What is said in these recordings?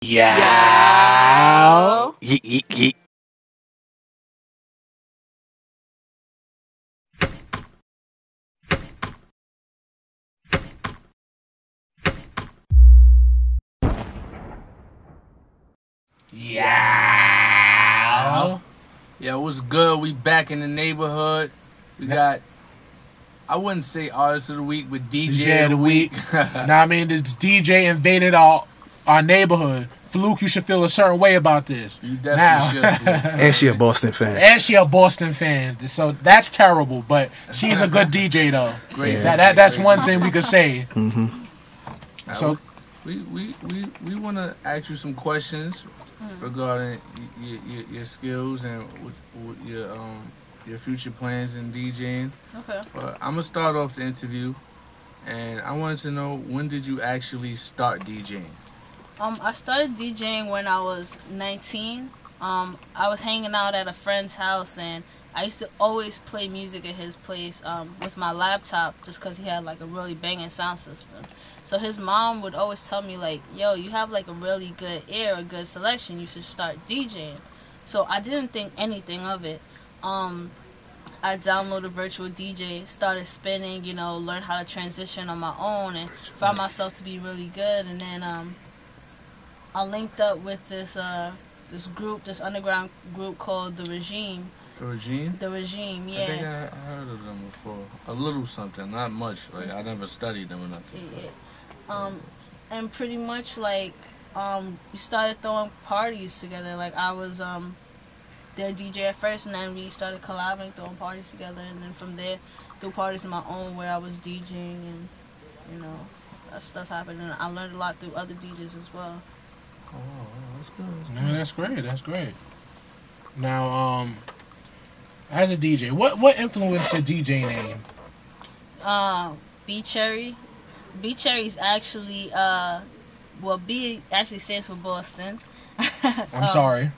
Yeah. Yeah. Yeah, what's good? We back in the neighborhood. We got, I wouldn't say artist of the week, but DJ of the week. Nah, I mean, this DJ invaded our neighborhood. Fluke, you should feel a certain way about this. You definitely should. And she a Boston fan. And she a Boston fan. So that's terrible, but she's a good DJ, though. Great. Yeah. That's one thing we could say. Mm-hmm. So we want to ask you some questions regarding your skills and your future plans in DJing. Okay. But I'm gonna start off the interview, and I wanted to know, when did you actually start DJing? I started DJing when I was 19. I was hanging out at a friend's house, and I used to always play music at his place with my laptop, just because he had like a really banging sound system. So his mom would always tell me, like, yo, you have like a really good ear, a good selection, you should start DJing. So I didn't think anything of it. I downloaded Virtual DJ, started spinning, learned how to transition on my own, and found myself to be really good. And then I linked up with this underground group called The Regime. The Regime? The Regime, yeah. I think I heard of them before. A little something, not much. Like, I never studied them or nothing. Yeah. And pretty much, like, we started throwing parties together. Like, I was their DJ at first, and then we started collabing, throwing parties together. And then from there, threw parties of my own where I was DJing, and, that stuff happened. And I learned a lot through other DJs as well. Oh, that's good. no, that's great. That's great. Now, as a DJ, what influenced your DJ name? B Chery. B Chery's actually B actually stands for Boston. I'm sorry.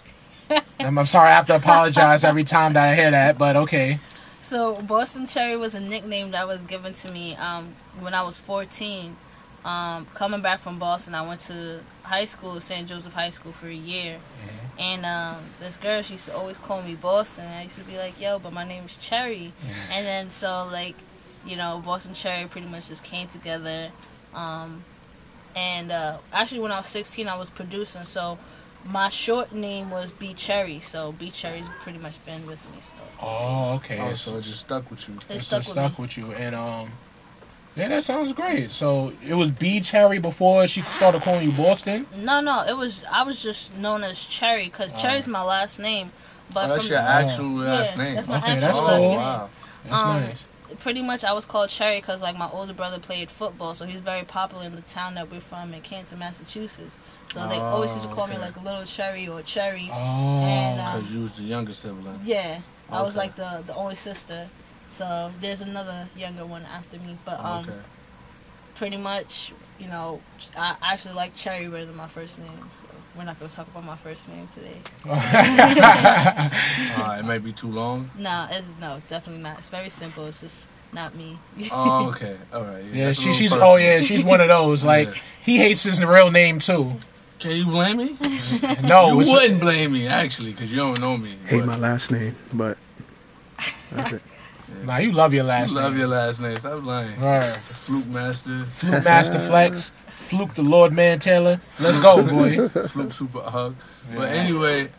I'm sorry. I have to apologize every time that I hear that, but okay. So Boston Chery was a nickname that was given to me when I was 14. Coming back from Boston, I went to high school, St. Joseph High School, for a year. And this girl, she used to always call me Boston. And I used to be like, yo, but my name is Chery. And then so, like, Boston Chery pretty much just came together. Actually, when I was 16, I was producing. So my short name was B Chery. So B Chery's pretty much been with me still. Oh, okay. Oh, so it just stuck with you. It stuck with you. And yeah, that sounds great. So it was B Chery before she started calling you Boston? No, I was just known as Chery because Chery's my last name. But that's your actual last name. That's my Okay, actual that's last cool. name. Wow. That's nice. Pretty much I was called Chery because, like, my older brother played football, so he's very popular in the town that we're from in Canton, Massachusetts. So they always used to call me, like, Little Chery or Chery. Oh. Because you was the younger sibling. Yeah. I was, like, the only sister. So there's another younger one after me. But pretty much, I actually like Chery better than my first name. So we're not going to talk about my first name today. It might be too long. No, definitely not. It's very simple. It's just not me. Oh, okay. All right. Yeah, she's one of those. Like, he hates his real name, too. Can you blame me? No. You wouldn't blame me, actually, because you don't know me. Hate my last name, but that's it. Nah, you love your last name. You love your last name. Stop lying. All right. Fluke Master. Fluke Master Flex. Fluke the Lord Man Taylor. Let's go, boy. Fluke Super Hug. Yeah. But anyway,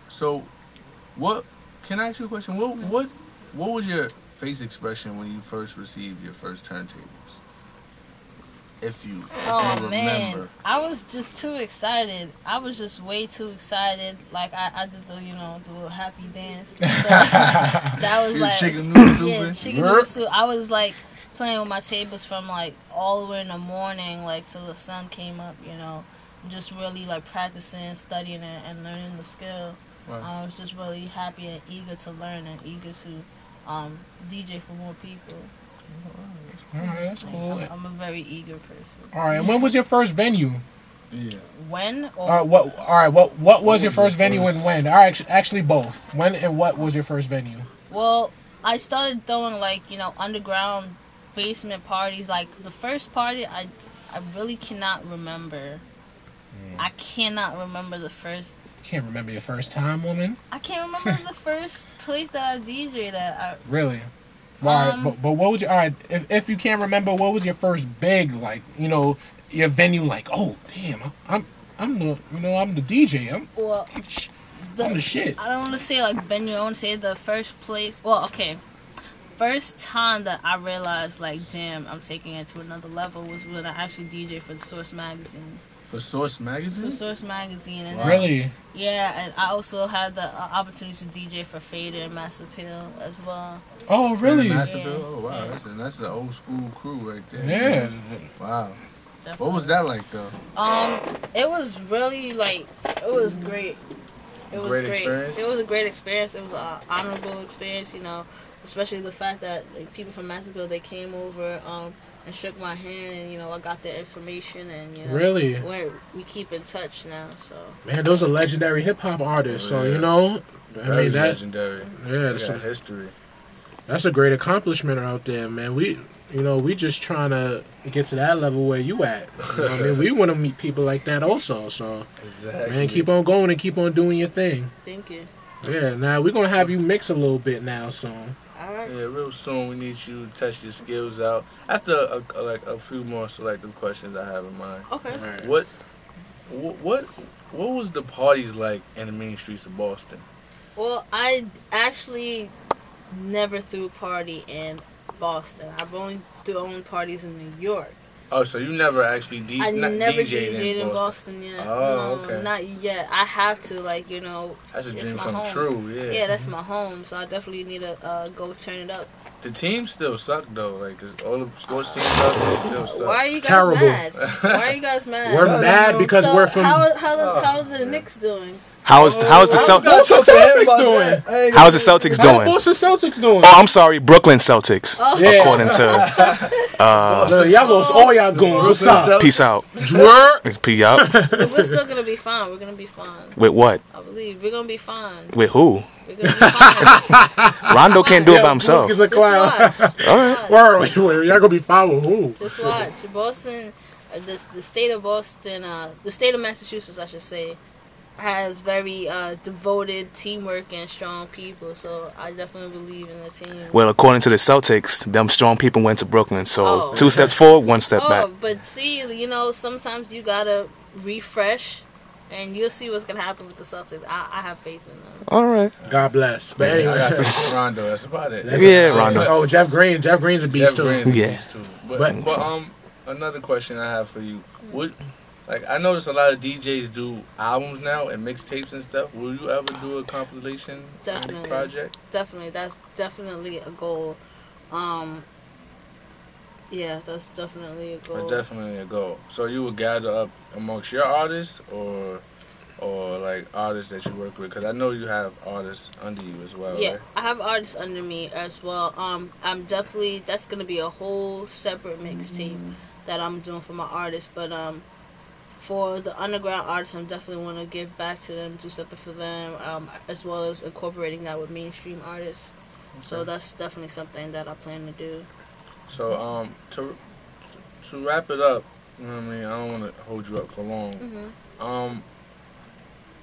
so what? Can I ask you a question? What was your face expression when you first received your first turntables? If you remember. Man, I was just too excited. I was just way too excited. Like I did the little happy dance. So that was like chicken noodle soup. Yeah, chicken noodle soup. I was like playing with my tables from like all the way in the morning, like till the sun came up. Just really like practicing, studying it, and learning the skill. Right. I was just really happy and eager to learn and eager to DJ for more people. Alright, that's cool. I'm a very eager person. Alright, and when was your first venue? Yeah. When? Or what was your first venue and when? Alright, actually both. When and what was your first venue? Well, I started throwing like, underground basement parties. Like the first party I really cannot remember. I cannot remember the first. Can't remember your first time, woman? I can't remember the first place that I DJ'd at. Really? Why? But what would you? All right, if you can't remember, what was your first big, like, you know, your venue? Like, oh damn, I'm the, you know, I'm the DJ. I'm the shit. I don't want to say like venue. I want to say the first place. Well, okay. First time that I realized, like, damn, I'm taking it to another level was when I actually DJ'd for the Source magazine. For Source magazine? For Source magazine, and Really? Yeah, and I also had the opportunity to DJ for Fader and Mass Appeal as well. Oh, really? Mass Appeal? Yeah. Oh, wow. Yeah. That's an old school crew right there. Yeah. Wow. Definitely. What was that like, though? It was really, like, it was great. It was Great great. experience? It was a great experience. It was an honorable experience, you know, especially the fact that, like, people from Massville, they came over and shook my hand, and, you know, I got their information, and, you know, Really? we keep in touch now, so. Man, those are legendary hip hop artists. So, Yeah. you know, Very that, legendary. yeah, That's a history. that's a great accomplishment out there, man. We just trying to get to that level where you at. You know what I mean? We want to meet people like that also. So, Exactly. man, keep on going and keep on doing your thing. Thank you. Yeah, now we're going to have you mix a little bit now, so. All right. Yeah, real soon we need you to test your skills out. After a few more selective questions I have in mind. Okay. All right. What was the parties like in the main streets of Boston? Well, I actually never threw a party in Boston. I've only thrown parties in New York. Oh, so you never actually I never DJ'd DJ'd in Boston? Boston yet. Oh, No, okay. not yet. I have to, like, you know. That's a It's dream my come home. true, yeah. Yeah, that's my home, so I definitely need to go turn it up. The teams still suck though. Like all the sports teams out there still suck. Why are you guys Terrible. mad? Why are you guys mad? We're mad because so we're from. how are the Knicks doing? How's the What's the Celtics doing? How's the Celtics How the doing? Boston Celtics doing? Oh, I'm sorry, Brooklyn Celtics. Oh. Yeah. According to Look, y'all lost all y'all goons. What's up? peace out. Twerk. It's P out. But we're still gonna be fine. We're gonna be fine. With what? I believe we're gonna be fine. With who? We're gonna be fine. Rondo can't do it by himself. He's a Just clown. watch. All right. Wait, y'all gonna be fine with who? Just watch. Boston, the state of Boston, the state of Massachusetts, I should say, has very devoted teamwork and strong people. So I definitely believe in the team. Well, according to the Celtics, them strong people went to Brooklyn. So Oh. 2 steps forward, 1 step back. But see, you know, sometimes you gotta refresh, and you'll see what's gonna happen with the Celtics. I have faith in them. All right. God bless. But I got anyway. faith in Rondo. That's about it. Yeah, Rondo. Oh, Jeff Green. Jeff Green's a beast Jeff too. Green's a Yeah. beast, too. But But- another question I have for you. I notice a lot of DJs do albums now and mixtapes and stuff. Will you ever do a compilation Definitely. project? Definitely, that's definitely a goal. Yeah, that's definitely a goal. That's definitely a goal. So you would gather up amongst your artists or like artists that you work with? Because I know you have artists under you as well. Yeah, Right? I have artists under me as well. I'm definitely, that's gonna be a whole separate mixtape that I'm doing for my artists. But for the underground artists, I definitely want to give back to them, do something for them, as well as incorporating that with mainstream artists. So Okay. that's definitely something that I plan to do. So to wrap it up, you know what I mean? I don't want to hold you up for long.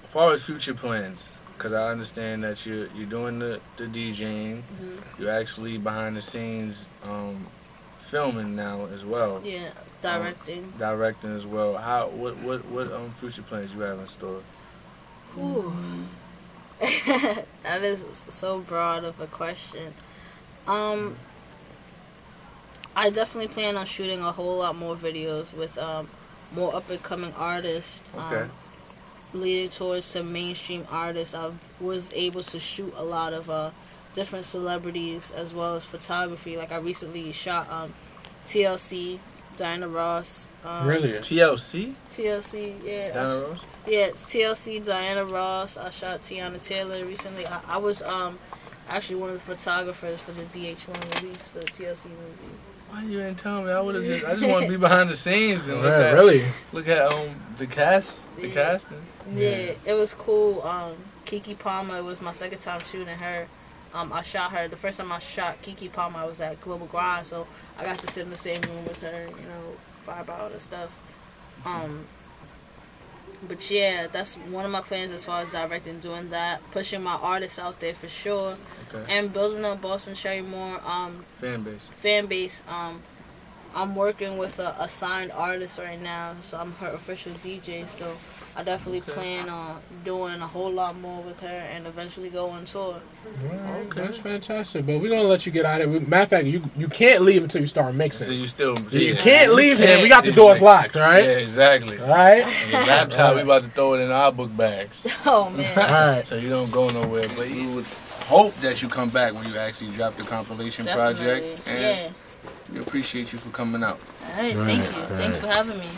As far as future plans, because I understand that you're doing the DJing, you're actually behind the scenes filming now as well. Yeah, directing. Directing as well. What future plans you have in store? Ooh. That is so broad of a question. I definitely plan on shooting a whole lot more videos with more up and coming artists. Okay. Leading towards some mainstream artists. I was able to shoot a lot of different celebrities as well as photography. Like I recently shot TLC, Diana Ross. Really? TLC? TLC, yeah. Diana Ross? Yeah, it's TLC, Diana Ross. I shot Tiana Taylor recently. I was actually one of the photographers for the VH1 release for the TLC movie. Why you didn't tell me? I just want to be behind the scenes and Yeah, really? look at the cast, the Yeah. casting. Yeah, it was cool. Keke Palmer, it was my second time shooting her. I shot her. The first time I shot Keke Palmer, I was at Global Grind, so I got to sit in the same room with her, you know, vibe out and stuff. But yeah, that's one of my plans as far as directing, doing that, pushing my artists out there for sure, and building up Boston Chery more fan base. I'm working with a signed artist right now, so I'm her official DJ. So I definitely plan on doing a whole lot more with her and eventually go on tour. Right, that's fantastic. But we're gonna let you get out of it. Matter of fact, you can't leave until you start mixing. So you can't leave here. We got the doors locked, all right? Yeah, exactly. All right. And your laptop, we about to throw it in our book bags. Oh man. All right. So you don't go nowhere. But we would hope that you come back when you actually drop the compilation project. And we appreciate you for coming out. All right, thank you. Thanks for having me.